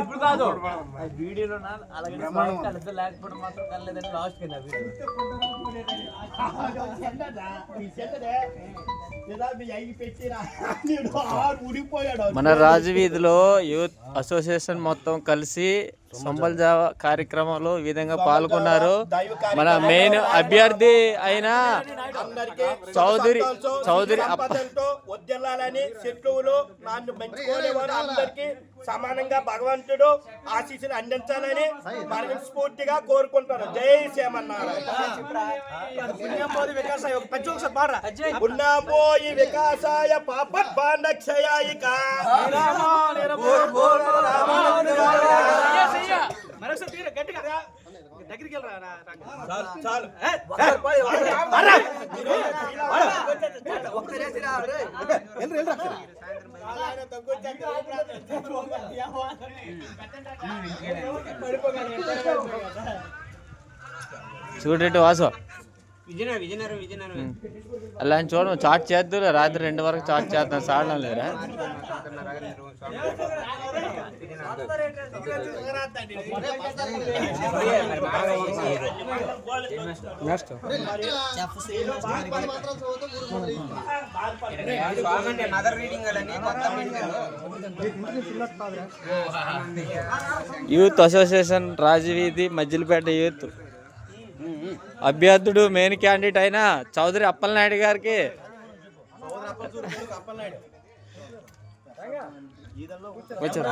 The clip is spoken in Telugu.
ఇప్పుడు కాదు వీడియోలో అలాగే కలిసి లేకపోవడం మాత్రం కలలేదని లాస్ట్ కింద మన రాజవీధిలో యూత్ అసోసియేషన్ మొత్తం కలిసి సంబల్ జావ కార్యక్రమంలో ఈ విధంగా పాల్గొన్నారు. మన మెయిన్ అభ్యర్థి అయిన చౌదరి వద్దెల్లాలని శత్రువులు నన్ను మంచుకోలేవారు అందరికీ సమానంగా భగవంతుడు ఆశీస్సులు అందించాలని మనస్ఫూర్తిగా కోరుకుంటాను. జై శ్రీమన్నారాయణ. వికాసాయ పాప బాండక్షయాయిక దగ్గరికి చూడండి వాసు అలా చూడము చాట్ చేద్దు రాత్రి 2 వరకు చాట్ చేద్దాం సాడడం లేరా. Youth association Rajaveedhi Majilipeta youth అభ్యర్థుడు మెయిన్ క్యాండిడేట్ అయిన చౌదరి అప్పలనాయుడు గారికి వచ్చారు.